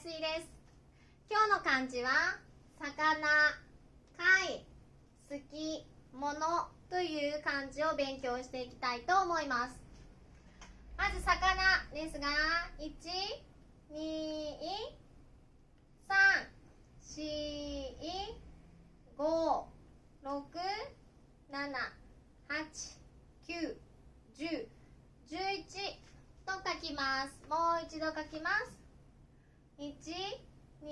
水です。今日の漢字は魚、貝、好き、ものという漢字を勉強していきたいと思います。まず魚ですが、1、2、3、4、5、6、7、8、9、10、11と書きます。もう一度書きます。1、2、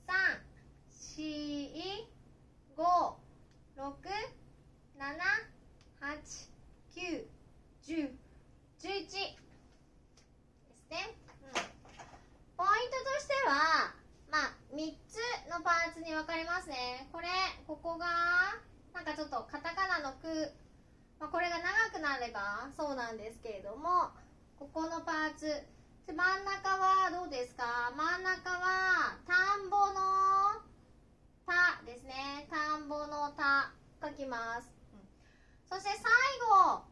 3、4、5、6、7、8、9、10、11ですね。ポイントとしては、3つのパーツに分かれますね。ここがなんかちょっとカタカナのく、これが長くなればそうなんですけれども、ここのパーツ、真ん中はどうですか？真ん中は田んぼの田ですね。田んぼの田書きます。そして最後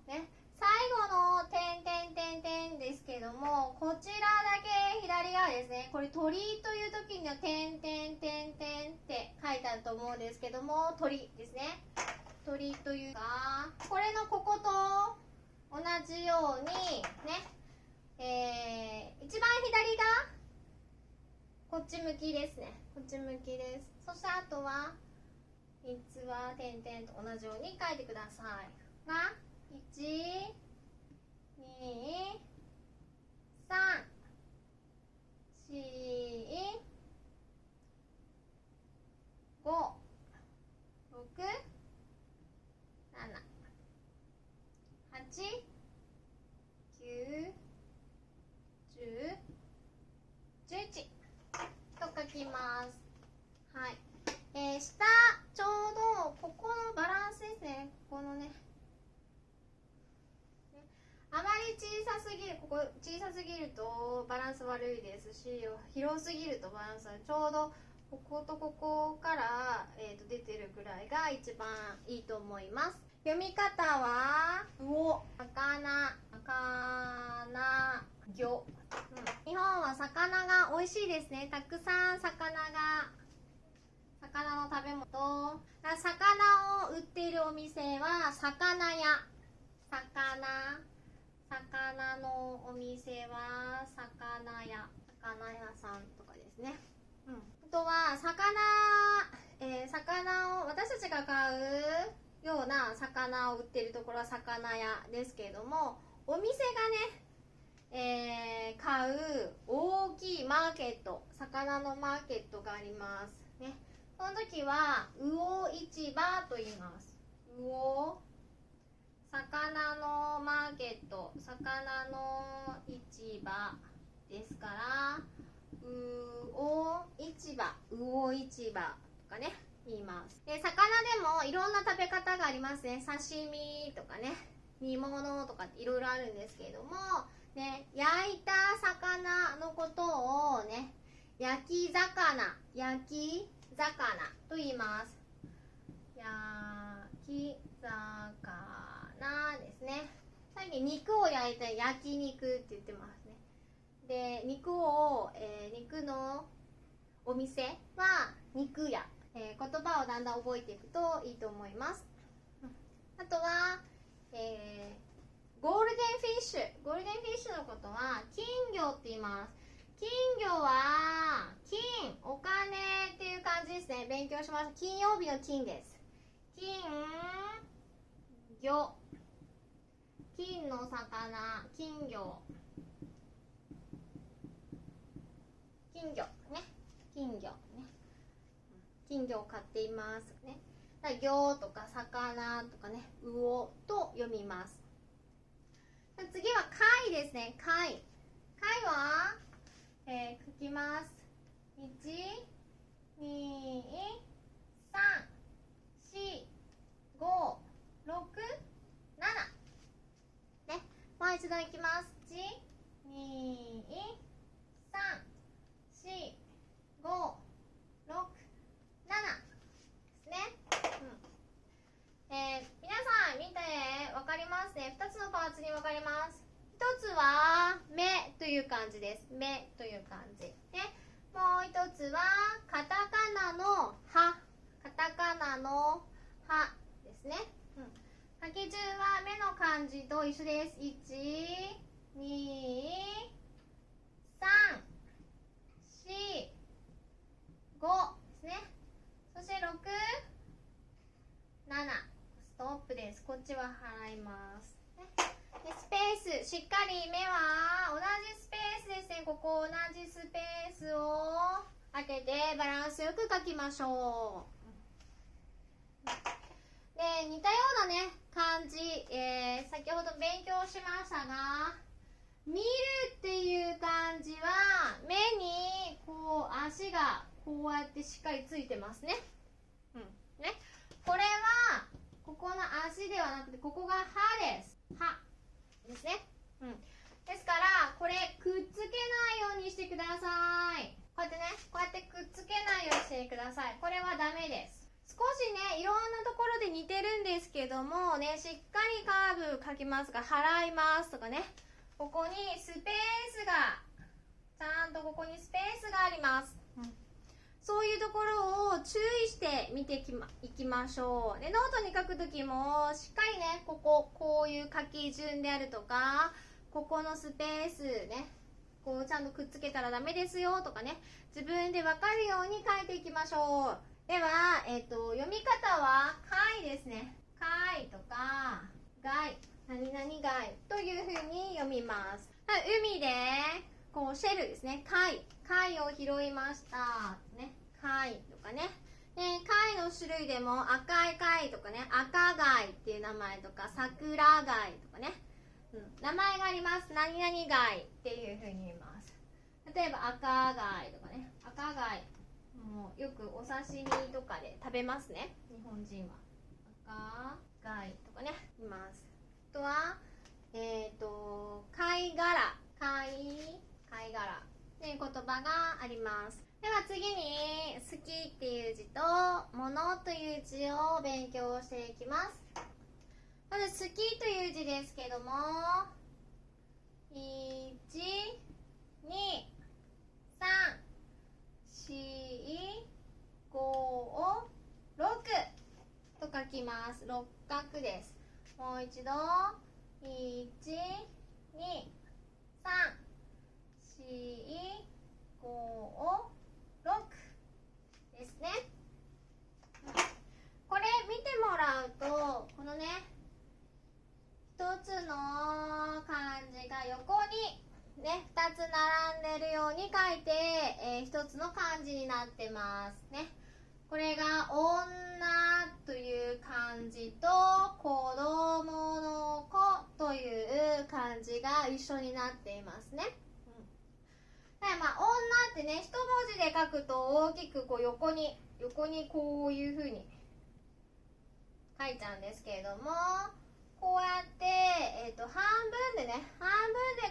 の点ですけども、こちらだけ左側ですね。これ鳥という時には点って書いてあると思うんですけども、鳥ですね。鳥というか、これのここと同じようにね、一番左がこっち向きですね。こっち向きです。そしてあとは3つは点々と同じように書いてくださいが、1、2、3、4、5、6、7、8、9、10、11と書きます。はい。下ちょうどここのバランスですね。ここのね、あまりここ小さすぎるとバランス悪いですし、広すぎるとバランス悪い。ちょうどこことここから、出てるぐらいが一番いいと思います。読み方は魚、魚、日本は魚が美味しいですね。たくさん魚の食べ物と、魚を売っているお店は魚屋。魚のお店は魚屋さんとかですね。あとは魚を私たちが買うような魚を売っているところは魚屋ですけれども、お店がね、買う大きいマーケット、魚のマーケットがありますね。その時は魚市場と言います。魚のマーケット、魚の市場ですから、魚市場とかね、言います。で、魚でもいろんな食べ方がありますね。刺身とかね、煮物とかっていろいろあるんですけれども、ね、焼いた魚のことをね、焼き魚と言います。焼き魚ですね。最近肉を焼いた焼肉って言ってますね。で、肉のお店は肉屋。言葉をだんだん覚えていくといいと思います。あとは、ゴールデンフィッシュのことは金魚って言います。金魚はお金っていう感じですね。勉強します。金曜日の金です。金魚、金の魚、金魚を買っていますね。魚とか魚とかね、魚と読みます。次は貝ですね。貝は、書きます。1、2、3、4、5、6、7ね。もう一度いきます。1、2、3、4、5、6、7ですね。皆さん見て分かりますね。2つのパーツに分かれます。1つは目という感じです。です。目という漢字。で、もう一つは、カタカナのハ。カタカナのハですね。書き順は目の漢字と一緒です。1、2、3、4、5ですね。そして6、7、ストップです。こっちは払います。でスペース、しっかり目は同じスペースですね。ここ同じスペースを開けてバランスよく書きましょう。で、似たようなね、漢字、先ほど勉強しましたが、見るっていう漢字は目にこう足がこうやってしっかりついてますね。ね、これはここの足ではなくてここが歯です。歯ですね。ですからこれくっつけないようにしてください。こうやってね、こうやってくっつけないようにしてください。これはダメです。少しね、いろんなところで似てるんですけどもね、しっかりカーブ書きますが、払いますとかね、ここにスペースが、ちゃんとここにスペースがあります。そういうところを注意して見ていきましょう。で、ノートに書くときも、しっかりね、こういう書き順であるとか、ここのスペースね、こうちゃんとくっつけたらダメですよとかね、自分でわかるように書いていきましょう。では、読み方は、貝ですね。貝とか、貝、何々貝というふうに読みます。海で、こうシェルですね。貝を拾いました。ね。貝とかね。で、貝の種類でも赤い貝とかね、赤貝っていう名前とか、桜貝とかね。名前があります。何々貝っていうふうに言います。例えば赤貝とかね。赤貝。もうよくお刺身とかで食べますね。日本人は。赤貝とかね。言います。あとは、貝殻。貝殻っていう言葉があります。では次に好きっていう字とものという字を勉強していきます。まず好きという字ですけども、1、2、3、4、5、6と書きます。六角です。もう一度、1、2、3、4、5、6ですね。これ見てもらうと、このね、一つの漢字が横にね、2つ並んでるように書いて、一つの漢字になってますね。これが女という漢字と子供の子という漢字が一緒になっていますね。女ってね、一文字で書くと大きくこう横にこういう風に書いちゃうんですけれども、こうやって、半分で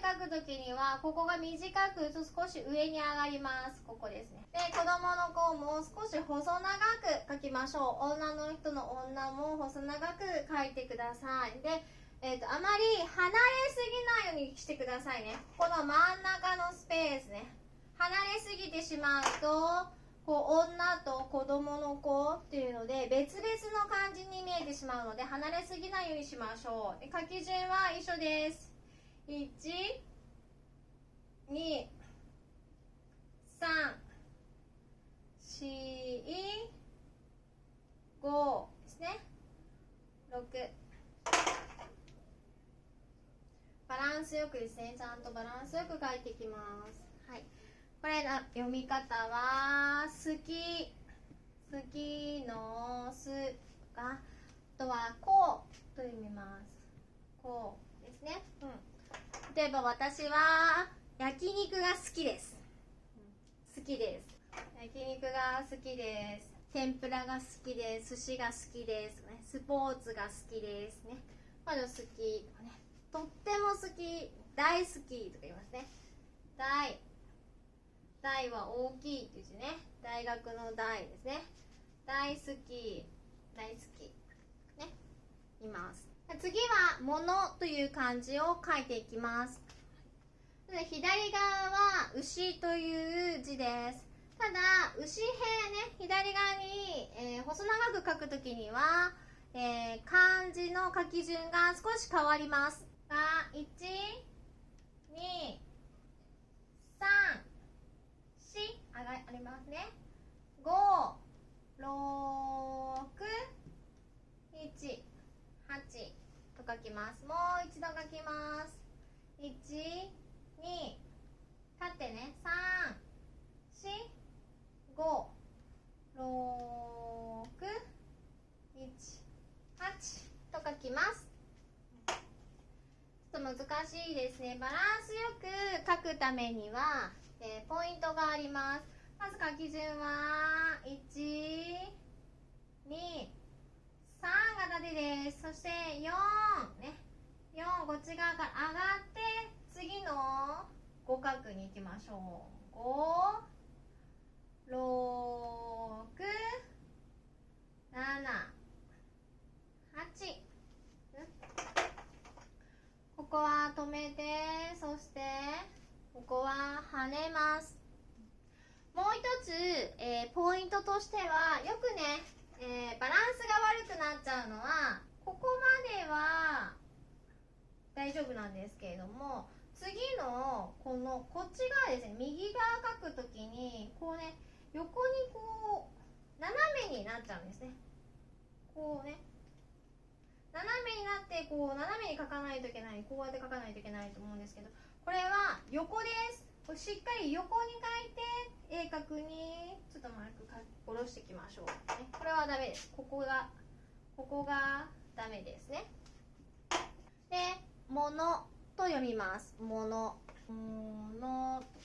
書くときにはここが短く少し上に上がります。ここですね。で、子供の子も少し細長く書きましょう。女の人の女も細長く書いてください。で、あまり離れすぎないようにしてくださいね。この真ん中のスペースね。離れすぎてしまうと、こう女と子供の子っていうので別々の漢字に見えてしまうので離れすぎないようにしましょう。で、書き順は一緒です。1、2、3、4、5ですね。6。バランスよくですね。ちゃんとバランスよく書いていきます。はい。これの読み方は、好きのすとか、あとはこうと読みます。こうですね。例えば私は焼肉が好きです。好きです。焼肉が好きです。天ぷらが好きです。寿司が好きです。スポーツが好きですね。まだ好きとかね。とっても好き、大好きとか言いますね。大は大きいっていう字ね。大学の大ですね。大好き、大好きね、います。次はものという漢字を書いていきます。で左側は牛という字です。ただ牛兵ね、左側に、細長く書くときには、漢字の書き順が少し変わりますが、1、2、3、4ありますね。5、6、7、8と書きます。もう一度書きます。1、2、縦ね、3、4、5、6、1、8と書きます。ちょっと難しいですね。バランスよく書くためには、ポイントがあります。まず書き順は1、2、3が縦です。そして4ね、4こっち側から上がって次の五角に行きましょう。5、6、7、8。ここは止めて、そしてここは跳ねます。もう一つ、ポイントとしてはよくね、バランスが悪くなっちゃうのは、ここまでは大丈夫なんですけれども、次のこっち側ですね、右側書くときにこうね、横にこう斜めになっちゃうんですね。こうね、斜めになってこう斜めに書かないといけない、こうやって書かないといけないと思うんですけど、これは横です。これしっかり横に書いて鋭角にちょっと丸く下ろしていきましょう、ね、これはダメです。ここがダメですね。で、ものと読みます。ものと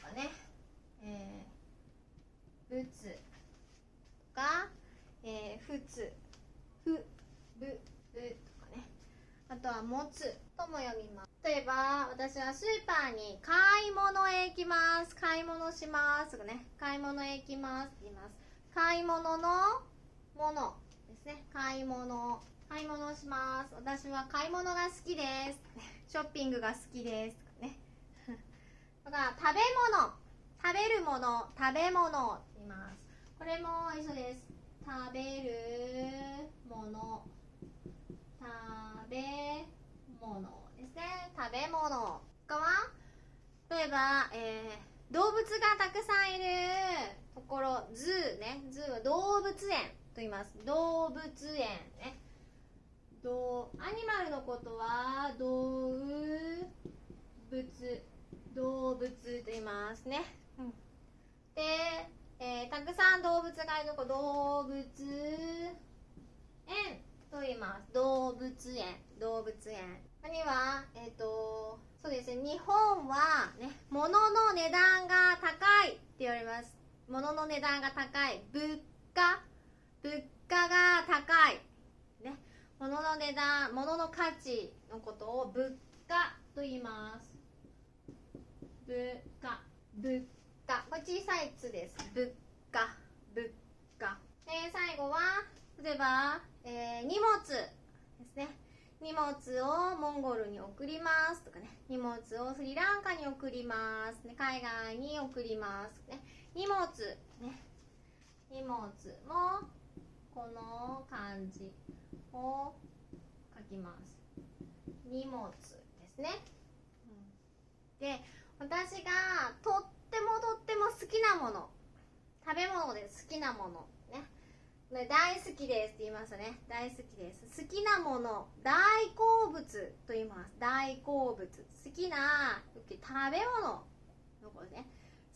かね、ぶつとか、ふつ、ふ、ぶ、ぶとかね。あとはもつとも読みます。例えば私はスーパーに買い物へ行きます、買い物しますとかね、買い物へ行きますって言います。買い物のものですね。買い物します。私は買い物が好きですショッピングが好きですとかねだから食べ物、食べるもの、食べ物って言います。これも一緒です。食べるもの、食べ物ですね。食べ物。他は例えば、動物がたくさんいるところ、ズーね。ズーは動物園と言います。動物園ね。アニマルのことは動物と言いますね。で、たくさん動物がいるところ、動物園と言います。動物園。他には、そうですね、日本はね、物の値段が高いって言われます。物の値段が高い。物価が高い。ね、物の値段、物の価値のことを物価と言います。物価。これ小さい「つ」です。物価。最後は例えば、荷物ですね。荷物をモンゴルに送りますとかね、荷物をスリランカに送りますね、海外に送りますね。荷物ね、荷物もこの漢字を書きます。荷物ですね。で、私がとっても好きなもの、食べ物で好きなものね、大好きですって言いましたね。大好きです。好きなもの、大好物と言います。大好物。好きな食べ物のことね。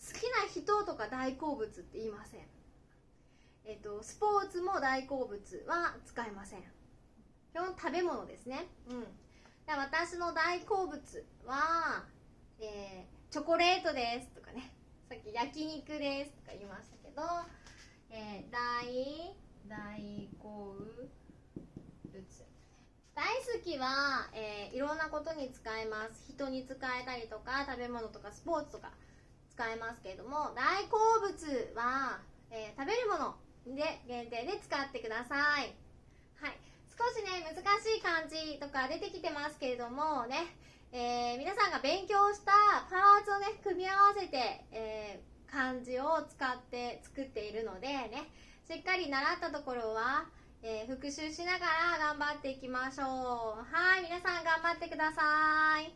好きな人とか大好物って言いません。スポーツも大好物は使いません。基本食べ物ですね。私の大好物は、チョコレートですとかね。さっき焼肉ですとか言いましたけど、大好物。大好きは、いろんなことに使えます。人に使えたりとか、食べ物とかスポーツとか使えますけれども、大好物は、食べるもので限定で使ってください。はい、少しね難しい漢字とか出てきてますけれどもね、皆さんが勉強したパーツをね組み合わせて、漢字を使って作っているのでね、しっかり習ったところは、復習しながら頑張っていきましょう。はい、皆さん頑張ってください。